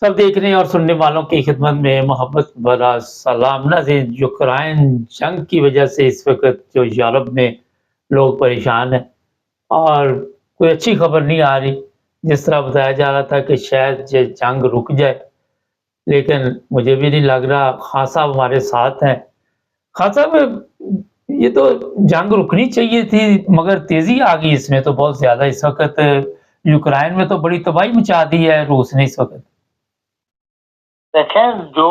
سب دیکھنے اور سننے والوں کی خدمت میں محبت بھرا سلام ناظرین، یوکرائن جنگ کی وجہ سے اس وقت جو یورپ میں لوگ پریشان ہیں اور کوئی اچھی خبر نہیں آ رہی۔ جس طرح بتایا جا رہا تھا کہ شاید یہ جنگ رک جائے، لیکن مجھے بھی نہیں لگ رہا۔ خان صاحب ہمارے ساتھ ہیں۔ خان صاحب، یہ تو جنگ رکنی چاہیے تھی مگر تیزی آ گئی اس میں تو بہت زیادہ۔ اس وقت یوکرائن میں تو بڑی تباہی مچا دی ہے روس نے اس وقت۔ دیکھیں، جو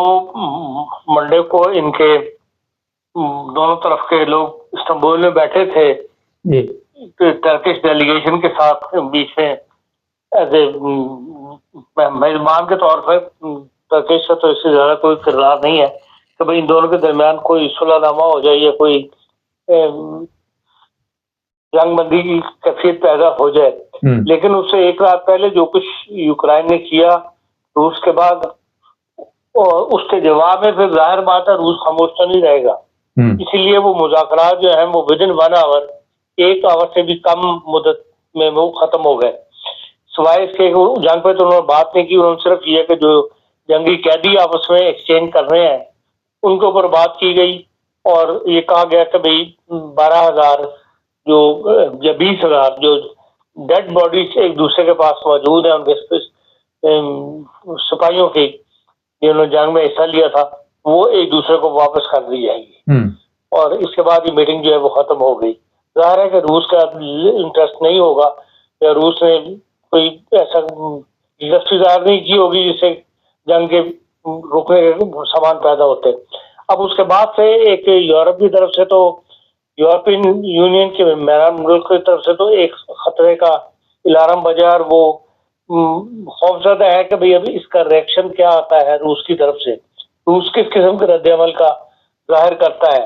منڈے کو ان کے دونوں طرف کے لوگ استنبول میں بیٹھے تھے جی، ٹرکش ڈیلیگیشن کے ساتھ بیچ میں ایز اے میزبان کے طور پر، ٹرکش کا تو اس سے زیادہ کوئی کردار نہیں ہے کہ بھائی ان دونوں کے درمیان کوئی صلح نامہ ہو جائے یا کوئی جنگ بندی کی کیفیت پیدا ہو جائے۔ لیکن اس سے ایک رات پہلے جو کچھ یوکرائن نے کیا روس کے بعد، اور اس کے جواب میں پھر ظاہر بات ہے روس خاموش تو نہیں رہے گا۔ اسی لیے وہ مذاکرات جو ہیں وہ ودن 1 آور، 1 آور سے بھی کم مدت میں وہ ختم ہو گئے۔ سوائے اس کے جنگ پہ تو انہوں نے بات نہیں کی، انہوں نے صرف یہ کہ جو جنگی قیدی آپس میں ایکسچینج کر رہے ہیں ان کے اوپر بات کی گئی، اور یہ کہا گیا کہ بھئی 12,000 یا 20,000 جو ڈیڈ باڈیز ایک دوسرے کے پاس موجود ہیں ان کے سپاہیوں کی جنہوں نے جنگ میں حصہ لیا تھا، وہ ایک دوسرے کو واپس کر دی جائیں گی، اور اس کے بعد یہ میٹنگ جو ہے وہ ختم ہو گئی۔ ظاہر ہے کہ روس کا انٹرسٹ نہیں ہوگا یا روس نے کوئی ایسا دلچسپی ظاہر نہیں کی ہوگی جس سے جنگ کے رکنے کے سامان پیدا ہوتے۔ اب اس کے بعد سے ایک یورپ کی طرف سے تو یورپین یونین کے ممبران ملک کی طرف سے تو ایک خطرے کا الارم بجا، اور وہ خوفزدہ ہے کہ بھئی ابھی اس کا ریئیکشن کیا آتا ہے روس کی طرف سے، روس کس قسم کے رد عمل کا ظاہر کرتا ہے،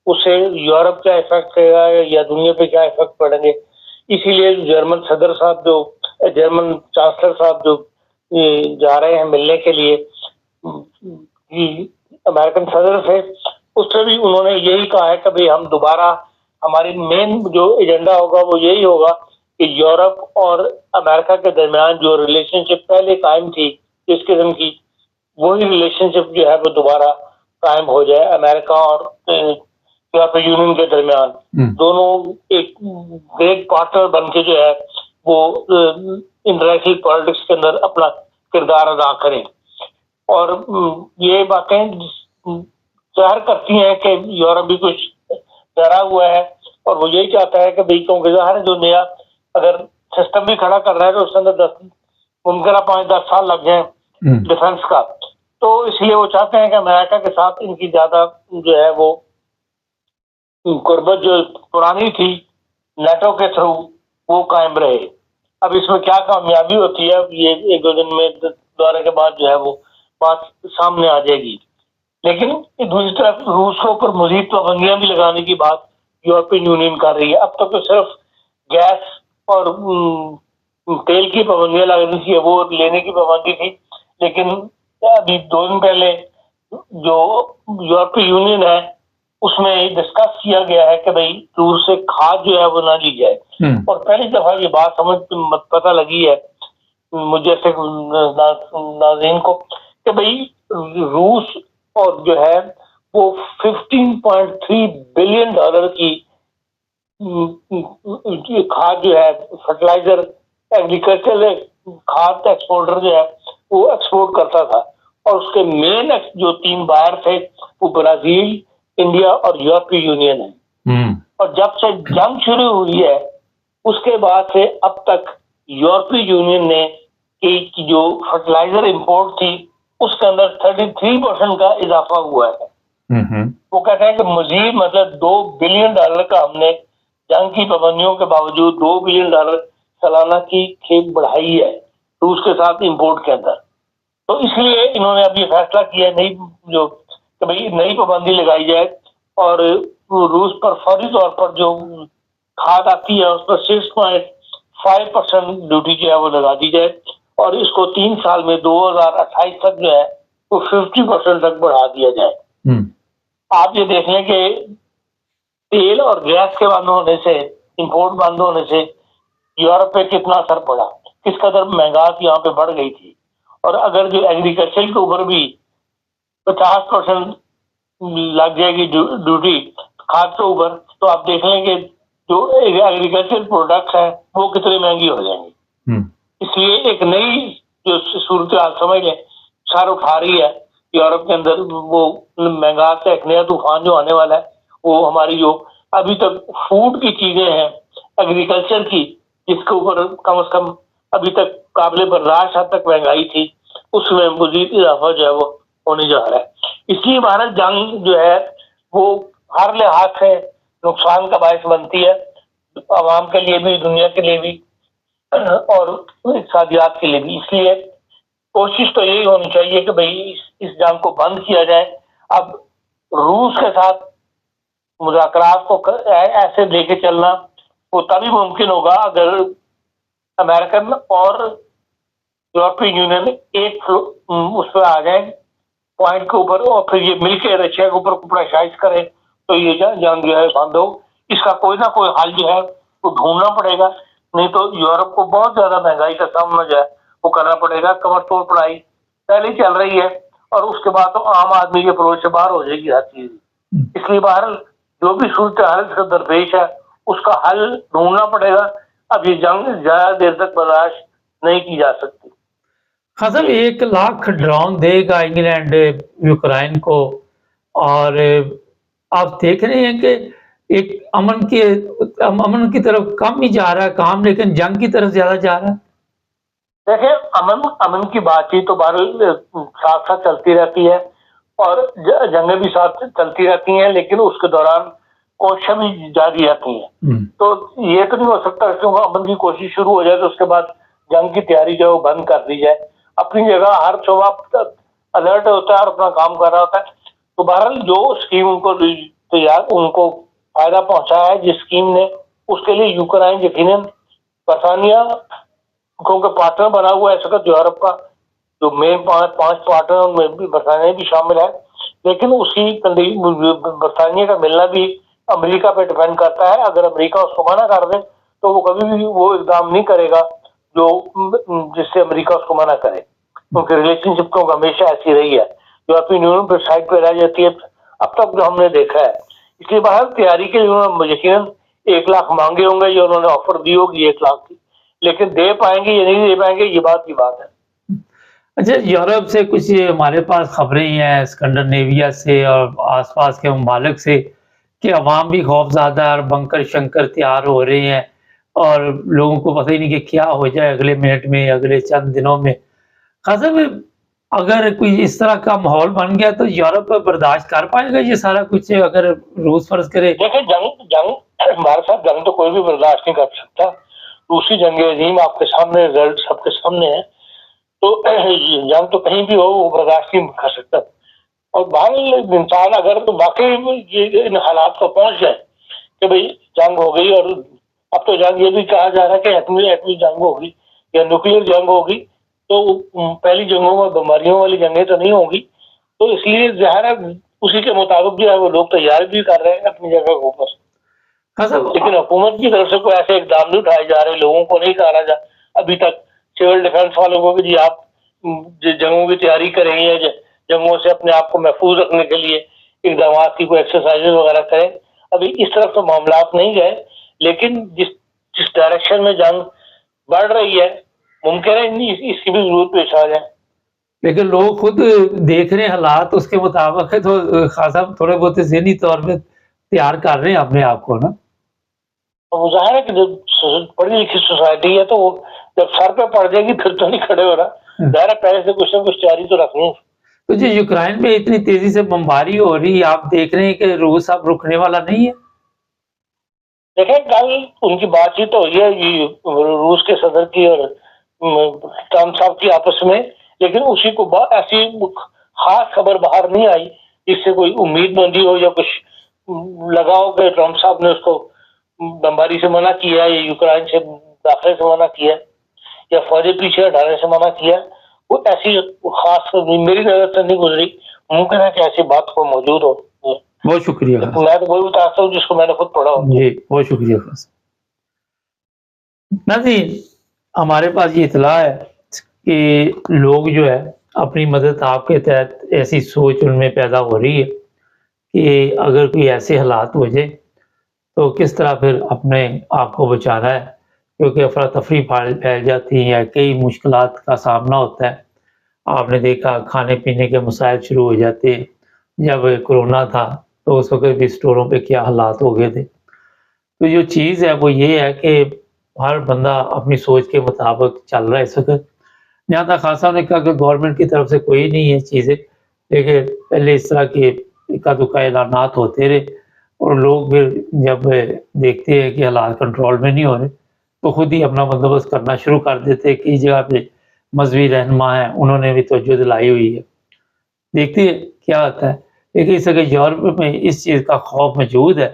اس سے یورپ کیا افیکٹ کرے گا یا دنیا پہ کیا افیکٹ پڑیں گے۔ اسی لیے جرمن صدر صاحب جرمن چانسلر صاحب جو جا رہے ہیں ملنے کے لیے امریکن صدر سے، اس سے بھی انہوں نے یہی کہا ہے کہ بھئی ہم دوبارہ ہماری مین جو ایجنڈا ہوگا وہ یہی ہوگا کہ یورپ اور امریکہ کے درمیان جو ریلیشن شپ پہلے قائم تھی اس قسم کی، وہی ریلیشن شپ جو ہے وہ دوبارہ قائم ہو جائے امریکہ اور یورپی یونین کے درمیان۔ دونوں ایک گریٹ پارٹنر بن کے جو ہے وہ انٹرنیشنل پالیٹکس کے اندر اپنا کردار ادا کریں، اور یہ باتیں ظاہر کرتی ہیں کہ یورپ بھی کچھ ڈرا ہوا ہے، اور وہ یہی چاہتا ہے کہ بھئی کیونکہ ظاہر ہے جو نیا اگر سسٹم بھی کھڑا کر رہا ہے تو اس کے اندر ممکنہ 5-10 سال لگ جائیں ڈیفنس کا، تو اس لیے وہ چاہتے ہیں کہ امریکہ کے ساتھ ان کی زیادہ جو ہے وہ قربت جو پرانی تھی نیٹو کے تھرو وہ قائم رہے۔ اب اس میں کیا کامیابی ہوتی ہے یہ 1-2 دن میں دورے کے بعد جو ہے وہ بات سامنے آ جائے گی، لیکن دوسری طرف روس کو اوپر مزید پابندیاں بھی لگانے کی بات یورپین یونین کر رہی ہے۔ اب تک تو صرف گیس اور تیل کی پابندیاں لگانی تھی، وہ لینے کی پابندی تھی، لیکن ابھی 2 دن پہلے جو یورپی یونین ہے اس میں ڈسکس کیا گیا ہے کہ بھئی روس سے کھاد جو ہے وہ نہ لی جائے، اور پہلی دفعہ یہ بات پتہ لگی ہے مجھے سے ناظرین کو کہ بھئی روس اور جو ہے وہ $15.3 بلین کی کھاد جو ہے فرٹیلائزر ایگریکلچر کھاد ایکسپورٹر جو ہے وہ ایکسپورٹ کرتا تھا، اور اس کے مین جو 3 بائر تھے وہ برازیل، انڈیا اور یورپی یونین ہے۔ اور جب سے جنگ شروع ہوئی ہے اس کے بعد سے اب تک یورپی یونین نے جو فرٹیلائزر امپورٹ تھی اس کے اندر 33% کا اضافہ ہوا ہے۔ وہ کہتے ہیں کہ مزید مطلب $2 بلین کا ہم نے جنگ کی پابندیوں کے باوجود $2 بلین سالانہ کی کھیپ بڑھائی ہے روس کے ساتھ امپورٹ کے اندر۔ تو اس لیے انہوں نے اب یہ فیصلہ کیا ہے کہ بھئی نئی پابندی لگائی جائے، اور روس پر فوری طور پر جو کھاد آتی ہے اس پر 6.5% ڈیوٹی جو ہے وہ لگا دی جائے، اور اس کو 3 سال میں 2028 تک جو ہے وہ 50% تک بڑھا دیا جائے۔ آپ یہ دیکھ لیں کہ تیل اور گیس کے بند ہونے سے، امپورٹ بند ہونے سے یورپ پہ کتنا اثر پڑا، کس قدر مہنگائی یہاں پہ بڑھ گئی تھی، اور اگر جو ایگریکلچر کے اوپر بھی 50% لگ جائے گی ڈیوٹی کھاد کے اوپر، تو آپ دیکھ لیں کہ جو ایگریکلچر پروڈکٹس ہیں وہ کتنے مہنگی ہو جائیں گی. اس لیے ایک نئی جو صورتحال سمجھ لیں سر اٹھا رہی ہے یورپ کے اندر، وہ مہنگائی کا ایک نیا طوفان جو آنے والا ہے، وہ ہماری جو ابھی تک فوڈ کی چیزیں ہیں ایگریکلچر کی، جس کے اوپر کم از کم ابھی تک قابل برداشت حد تک مہنگائی تھی، اس میں مزید اضافہ جو ہے وہ ہونے جا رہا ہے. اس لیے بھارت جنگ جو ہے وہ ہر لحاظ سے نقصان کا باعث بنتی ہے، عوام کے لیے بھی، دنیا کے لیے بھی، اور اقتصادیات کے لیے بھی. اس لیے کوشش تو یہی ہونی چاہیے کہ بھئی اس جنگ کو بند کیا جائے. اب روس کے ساتھ مذاکرات کو ایسے لے کے چلنا وہ تبھی ممکن ہوگا اگر امریکن اور یورپین یونین ایک اس پہ آ جائیں پوائنٹ کے اوپر، اور پھر یہ مل کے رشیا کے اوپر پریشرائز کرے تو یہ جنگ جو ہے بند ہو. اس کا کوئی نہ کوئی حل جو ہے وہ ڈھونڈنا پڑے گا، نہیں تو یورپ کو بہت زیادہ مہنگائی کا سامنا جو ہے وہ کرنا پڑے گا. کمر توڑ پڑھائی پہلے ہی چل رہی ہے، اور اس کے بعد تو عام آدمی کے پروچ سے باہر ہو جائے گی ہر چیز. اس لیے باہر جو بھی صورتحال کا درپیش ہے اس کا حل ڈھونڈنا پڑے گا. اب یہ جنگ زیادہ دیر تک برداشت نہیں کی جا سکتی. خاصا 1 لاکھ ڈرون دے گا انگلینڈ یوکرائن کو، اور آپ دیکھ رہے ہیں کہ ایک امن کی طرف کم ہی جا رہا ہے کام، لیکن جنگ کی طرف زیادہ جا رہا ہے. دیکھیں امن کی بات چیت تو بہر ساتھ ساتھ چلتی رہتی ہے، اور جنگیں بھی ساتھ چلتی رہتی ہیں، لیکن اس کے دوران کوششیں بھی جاری رہتی ہیں. تو یہ تو نہیں ہو سکتا کہ امن کی کوشش شروع ہو جائے تو اس کے بعد جنگ کی تیاری جو ہے وہ بند کر دی جائے. اپنی جگہ ہر صبح الرٹ ہوتا ہے اور اپنا کام کر رہا ہوتا ہے. تو بہرحال جو اسکیم ان کو فائدہ پہنچا ہے جس اسکیم نے، اس کے لیے یوکرائن یقیناً برطانیہ کیونکہ پارٹنر بنا ہوا ہے اس وقت یورپ کا، جو مین 5 پارٹنر میں بھی برطانیہ بھی شامل ہے، لیکن اسی برطانیہ کا ملنا بھی امریکہ پہ ڈیپینڈ کرتا ہے. اگر امریکہ اس کو منع کر دے تو وہ کبھی بھی وہ اقدام نہیں کرے گا جو جس سے امریکہ اس کو منع کرے، کیونکہ ریلیشن شپ تو ہمیشہ ایسی رہی ہے، یورپین یونین پہ سائڈ پہ رہ جاتی ہے اب تک جو ہم نے دیکھا ہے. اس لیے باہر تیاری کے لیے یقیناً 1 لاکھ مانگے ہوں گے یا انہوں نے آفر دی ہوگی 1 لاکھ کی، لیکن دے پائیں گے یا نہیں دے پائیں گے یہ بات کی بات ہے. اچھا، یورپ سے کچھ ہمارے پاس خبریں ہیں اسکینڈینیویا سے اور آس پاس کے ممالک سے کہ عوام بھی خوف زدہ اور بنکر شنکر تیار ہو رہے ہیں، اور لوگوں کو پتہ ہی نہیں کہ کیا ہو جائے اگلے منٹ میں، اگلے چند دنوں میں. خاصا اگر کوئی اس طرح کا ماحول بن گیا تو یورپ برداشت کر پائے گا یہ سارا کچھ اگر روس فرض کرے؟ دیکھیں جنگ ہمارے ساتھ جنگ تو کوئی بھی برداشت نہیں کر سکتا. دوسری جنگ عظیم آپ کے سامنے رزلٹ سب کے سامنے ہے، تو جنگ تو کہیں بھی ہو وہ برداشت نہیں کر سکتا. اور باہر انسان اگر تو واقعی ان حالات کو پہنچ جائے کہ بھئی جنگ ہو گئی، اور اب تو جنگ یہ بھی کہا جا رہا ہے کہ ایٹمی جنگ ہوگی یا نیوکلیر جنگ ہوگی، تو پہلی جنگوں میں بیماریوں والی جنگیں تو نہیں ہوں گی. تو اس لیے ظاہر ہے اسی کے مطابق جو ہے وہ لوگ تیار بھی کر رہے ہیں اپنی جگہ کے اوپر. لیکن حکومت کی طرف سے کوئی ایسے اقدام نہیں اٹھائے جا رہے، لوگوں کو نہیں کہا جا ابھی تک سول ڈیفنس والوں کو کہ جی آپ جنگوں کی تیاری کریں یا جنگوں سے اپنے آپ کو محفوظ رکھنے کے لیے اقدامات کی کوئی ایکسرسائز وغیرہ کریں. ابھی اس طرف تو معاملات نہیں گئے، لیکن جس ڈائریکشن میں جنگ بڑھ رہی ہے ممکن ہے اس کی بھی ضرورت پیش آ جائے. لیکن لوگ خود دیکھ رہے ہیں حالات اس کے مطابق ہے، تو خاصا تھوڑے بہت ذہنی طور پہ تیار کر رہے ہیں اپنے آپ کو نا. ظاہر ہے کہ جب پڑھی لکھی سوسائٹی ہے تو وہ جب سر پہ پڑ جائے گی پھر تو نہیں کھڑے ہو رہا. ظاہر ہے پہلے سے کچھ نہ کچھ تیاری تو رکھنی ہے. تو جو یوکرائن میں اتنی تیزی سے بمباری ہو رہی ہے، آپ دیکھ رہے ہیں کہ روس اب رکنے والا نہیں ہے؟ دیکھیں کل ان کی بات چیت تو ہوئی ہے روس کے صدر کی اور ٹرمپ صاحب کی آپس میں، لیکن اسی کو ایسی خاص خبر باہر نہیں آئی جس سے کوئی امید مندی ہو یا کچھ لگا ہو کہ ٹرمپ صاحب نے اس کو بمباری سے منع کیا یا یوکرائن سے داخلے سے منع کیا یا فوجیں پیچھے ہٹانے سے منع کیا. وہ ایسی خاص میری نظر سے نہیں گزری. ممکن ہے کہ ایسی بات کو موجود ہو. بہت شکریہ. میں تو وہی بتاتا ہوں جس کو میں نے خود پڑھا ہو. جی بہت شکریہ. ناظرین، ہمارے پاس یہ اطلاع ہے کہ لوگ جو ہے اپنی مدد آپ کے تحت ایسی سوچ ان میں پیدا ہو رہی ہے کہ اگر کوئی ایسے حالات ہو جائے تو کس طرح پھر اپنے آپ کو بچانا ہے، کیونکہ افراتفری پھیل جاتی ہے، کئی مشکلات کا سامنا ہوتا ہے۔ آپ نے دیکھا کھانے پینے کے مسائل شروع ہو جاتے ہیں۔ جب کرونا تھا تو اس وقت بھی اسٹوروں پہ کیا حالات ہو گئے تھے۔ تو جو چیز ہے وہ یہ ہے کہ ہر بندہ اپنی سوچ کے مطابق چل رہا ہے اس وقت۔ جہاں تک خان صاحب نے کہا کہ گورنمنٹ کی طرف سے کوئی نہیں ہے چیزیں، لیکن پہلے اس طرح کے اکا دکا اعلانات ہوتے رہے اور لوگ پھر جب دیکھتے ہیں کہ حالات کنٹرول میں نہیں ہو رہے تو خود ہی اپنا بندوبست کرنا شروع کر دیتے ہیں۔ کئی جگہ پہ مذہبی رہنما ہیں، انہوں نے بھی توجہ دلائی ہوئی ہے، دیکھتے ہیں کیا ہوتا ہے۔ لیکن اس وقت یورپ میں اس چیز کا خوف موجود ہے۔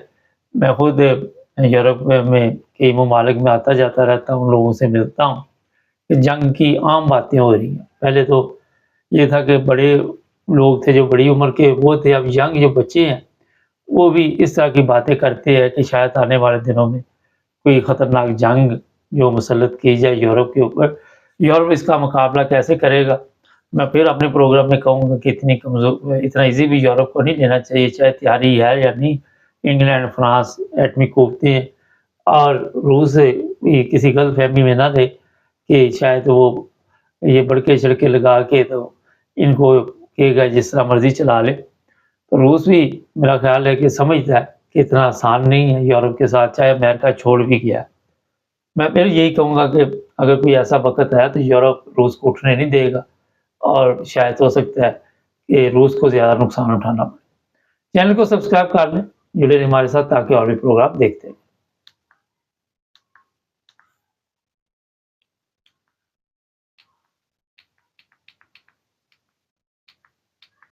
میں خود یورپ میں کئی ممالک میں آتا جاتا رہتا ہوں، لوگوں سے ملتا ہوں کہ جنگ کی عام باتیں ہو رہی ہیں۔ پہلے تو یہ تھا کہ بڑے لوگ تھے جو بڑی عمر کے وہ تھے، اب ینگ جو بچے ہیں وہ بھی اس طرح کی باتیں کرتے ہیں کہ شاید آنے والے دنوں میں کوئی خطرناک جنگ جو مسلط کی جائے یورپ کے اوپر۔ یورپ اس کا مقابلہ کیسے کرے گا؟ میں پھر اپنے پروگرام میں کہوں گا کہ اتنی کمزور، اتنا ایزی بھی یورپ کو نہیں لینا چاہیے، چاہے تیاری ہے یا نہیں۔ انگلینڈ، فرانس ایٹمی قوتیں ہیں، اور روس بھی کسی غلط فہمی میں نہ دے کہ شاید وہ یہ بڑکے چڑکے لگا کے تو ان کو کہے گا جس طرح مرضی چلا لے۔ تو روس بھی میرا خیال ہے کہ سمجھتا ہے کہ اتنا آسان نہیں ہے یورپ کے ساتھ، چاہے امریکہ چھوڑ بھی گیا۔ میں پھر یہی کہوں گا کہ اگر کوئی ایسا وقت ہے تو یورپ روس کو اٹھنے نہیں دے گا، اور شاید ہو سکتا ہے کہ روس کو زیادہ نقصان اٹھانا پڑے۔ چینل کو سبسکرائب کر لیں، جڑے رہیں ہمارے ساتھ تاکہ اور بھی پروگرام دیکھتے ہیں۔